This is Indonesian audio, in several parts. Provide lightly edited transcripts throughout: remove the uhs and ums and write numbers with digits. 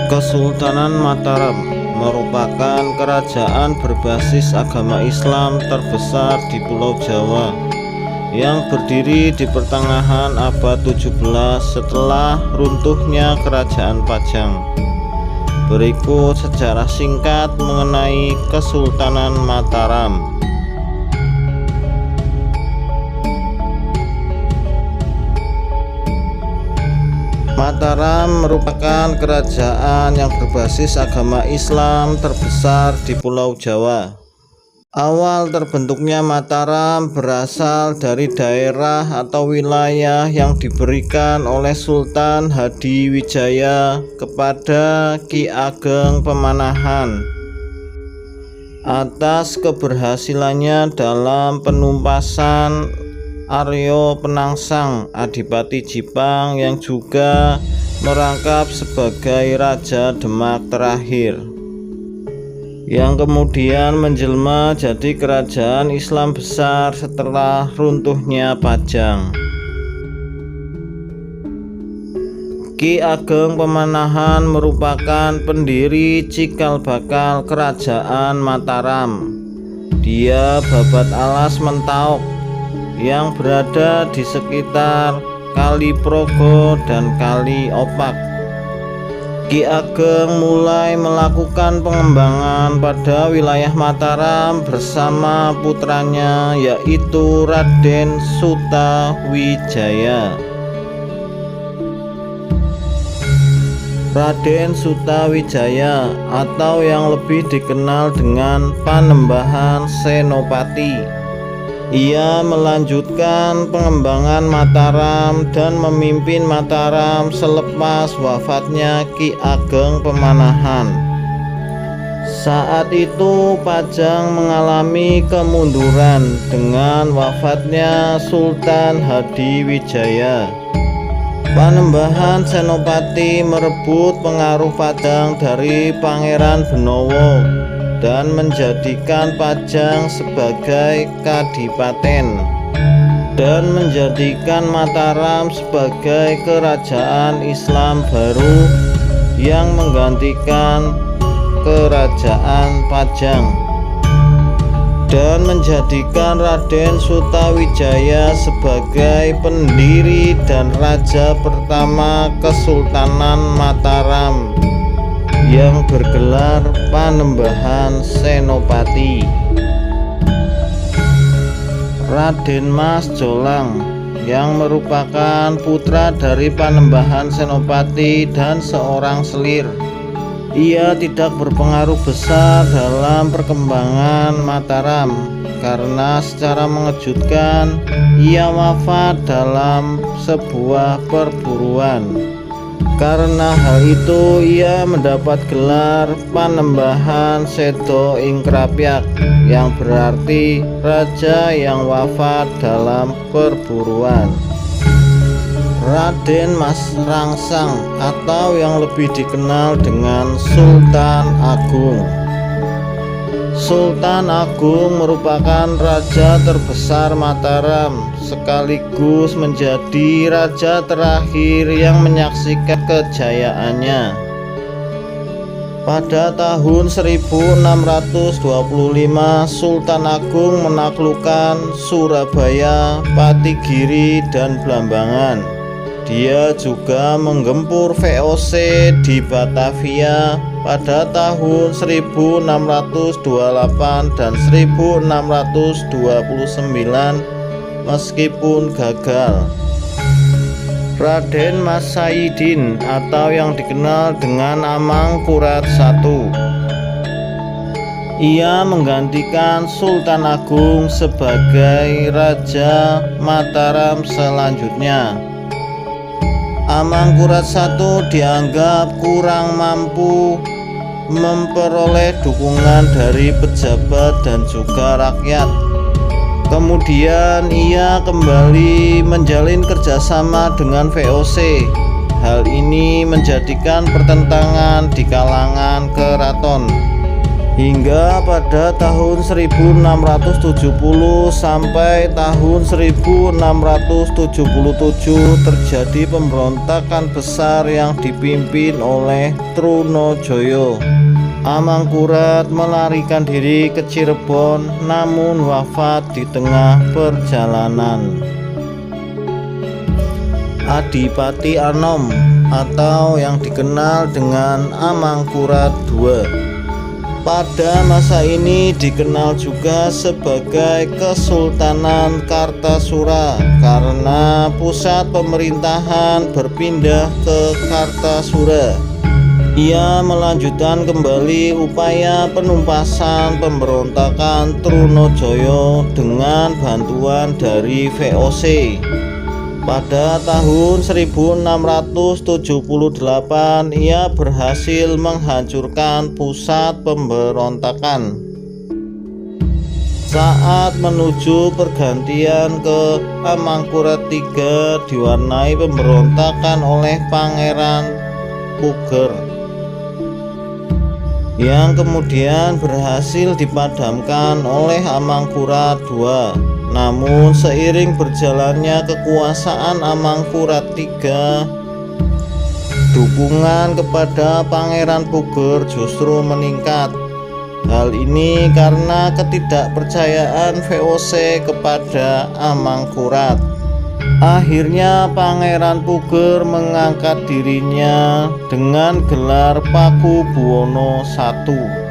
Kesultanan Mataram merupakan kerajaan berbasis agama Islam terbesar di Pulau Jawa yang berdiri di pertengahan abad 17 setelah runtuhnya Kerajaan Pajang. Berikut sejarah singkat mengenai Kesultanan Mataram. Mataram merupakan kerajaan yang berbasis agama Islam terbesar di Pulau Jawa. Awal terbentuknya Mataram berasal dari daerah atau wilayah yang diberikan oleh Sultan Hadiwijaya kepada Ki Ageng Pemanahan atas keberhasilannya dalam penumpasan Aryo Penangsang, Adipati Jipang yang juga merangkap sebagai Raja Demak terakhir, yang kemudian menjelma jadi kerajaan Islam besar setelah runtuhnya Pajang. Ki Ageng Pemanahan merupakan pendiri cikal bakal kerajaan Mataram. Dia babat alas Mentaok yang berada di sekitar Kali Progo dan Kali Opak. Ki Ageng mulai melakukan pengembangan pada wilayah Mataram bersama putranya, yaitu Raden Sutawijaya. Raden Sutawijaya atau yang lebih dikenal dengan Panembahan Senopati. Ia melanjutkan pengembangan Mataram dan memimpin Mataram selepas wafatnya Ki Ageng Pemanahan. Saat itu Pajang mengalami kemunduran dengan wafatnya Sultan Hadiwijaya. Panembahan Senopati merebut pengaruh Pajang dari Pangeran Benowo dan menjadikan Pajang sebagai kadipaten dan menjadikan Mataram sebagai kerajaan Islam baru yang menggantikan kerajaan Pajang, dan menjadikan Raden Sutawijaya sebagai pendiri dan raja pertama Kesultanan Mataram yang bergelar Panembahan Senopati. Raden Mas Jolang yang merupakan putra dari Panembahan Senopati dan seorang selir. Ia tidak berpengaruh besar dalam perkembangan Mataram karena secara mengejutkan ia wafat dalam sebuah perburuan. Karena hal itu ia mendapat gelar Panembahan Sedo ing Krapyak, yang berarti raja yang wafat dalam perburuan. Raden Mas Rangsang atau yang lebih dikenal dengan Sultan Agung. Sultan Agung merupakan raja terbesar Mataram sekaligus menjadi raja terakhir yang menyaksikan kejayaannya. Pada tahun 1625 Sultan Agung menaklukkan Surabaya, Patigiri, dan Blambangan. Dia juga menggempur VOC di Batavia pada tahun 1628 dan 1629 meskipun gagal. Raden Mas Saidin atau yang dikenal dengan Amangkurat I. Ia menggantikan Sultan Agung sebagai Raja Mataram selanjutnya. Amangkurat I dianggap kurang mampu memperoleh dukungan dari pejabat dan juga rakyat. Kemudian ia kembali menjalin kerjasama dengan VOC. Hal ini menjadikan pertentangan di kalangan keraton. Hingga pada tahun 1670 sampai tahun 1677 terjadi pemberontakan besar yang dipimpin oleh Trunojoyo. Amangkurat melarikan diri ke Cirebon namun wafat di tengah perjalanan. Adipati Anom atau yang dikenal dengan Amangkurat II pada masa ini dikenal juga sebagai Kesultanan Kartasura karena pusat pemerintahan berpindah ke Kartasura. Ia melanjutkan kembali upaya penumpasan pemberontakan Trunojoyo dengan bantuan dari VOC. Pada tahun 1678 ia berhasil menghancurkan pusat pemberontakan. Saat menuju pergantian ke Amangkurat III diwarnai pemberontakan oleh Pangeran Puger yang kemudian berhasil dipadamkan oleh Amangkurat II. Namun seiring berjalannya kekuasaan Amangkurat III, dukungan kepada Pangeran Puger justru meningkat. Hal ini karena ketidakpercayaan VOC kepada Amangkurat. Akhirnya Pangeran Puger mengangkat dirinya dengan gelar Pakubuwono I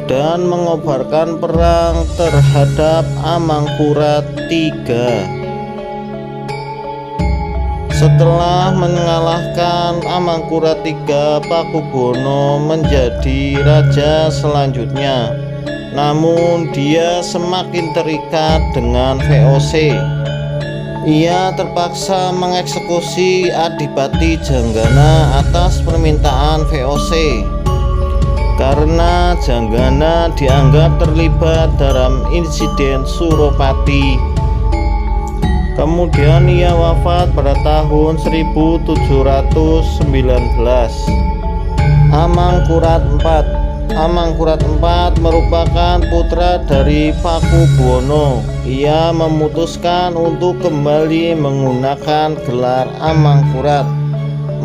dan mengobarkan perang terhadap Amangkurat III. Setelah mengalahkan Amangkurat III, Pakubuwono menjadi raja selanjutnya. Namun dia semakin terikat dengan VOC. Ia terpaksa mengeksekusi Adipati Janggana atas permintaan VOC karena Janggana dianggap terlibat dalam insiden Suropati. Kemudian ia wafat pada tahun 1719. Amangkurat IV merupakan putra dari Pakubuwono. Ia memutuskan untuk kembali menggunakan gelar Amangkurat.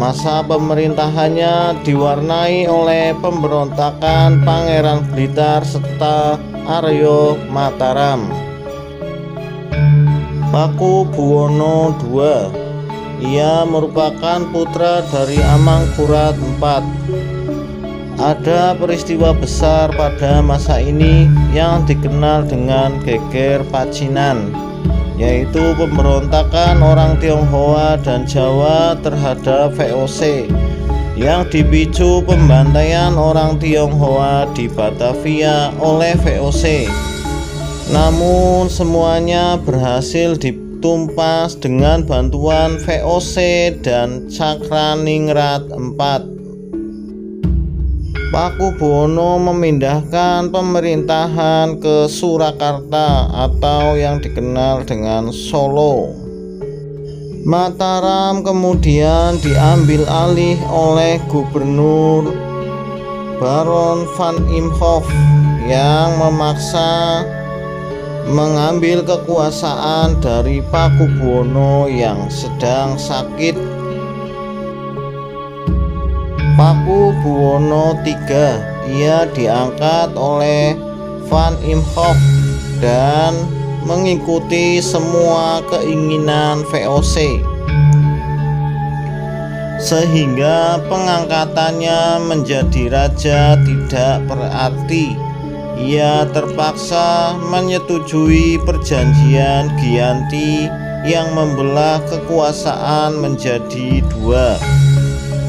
Masa pemerintahannya diwarnai oleh pemberontakan Pangeran Blitar serta Aryo Mataram. Pakubuwono II, ia merupakan putra dari Amangkurat IV. Ada peristiwa besar pada masa ini yang dikenal dengan Geger Pacinan, yaitu pemberontakan orang Tionghoa dan Jawa terhadap VOC yang dipicu pembantaian orang Tionghoa di Batavia oleh VOC. Namun semuanya berhasil ditumpas dengan bantuan VOC dan Cakraningrat IV. Pakubuwono memindahkan pemerintahan ke Surakarta atau yang dikenal dengan Solo. Mataram kemudian diambil alih oleh Gubernur Baron van Imhoff yang memaksa mengambil kekuasaan dari Pakubuwono yang sedang sakit. Pakubuwono III, ia diangkat oleh Van Imhoff dan mengikuti semua keinginan VOC, sehingga pengangkatannya menjadi raja tidak berarti. Ia terpaksa menyetujui perjanjian Giyanti yang membelah kekuasaan menjadi dua,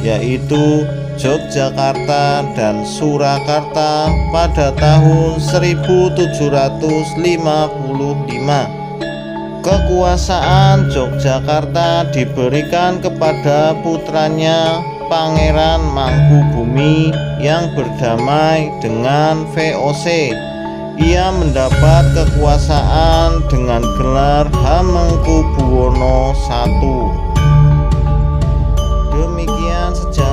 yaitu Yogyakarta dan Surakarta pada tahun 1755. Kekuasaan Yogyakarta diberikan kepada putranya Pangeran Mangkubumi yang berdamai dengan VOC. Ia mendapat kekuasaan dengan gelar Hamengkubuwono I. Demikian sejarah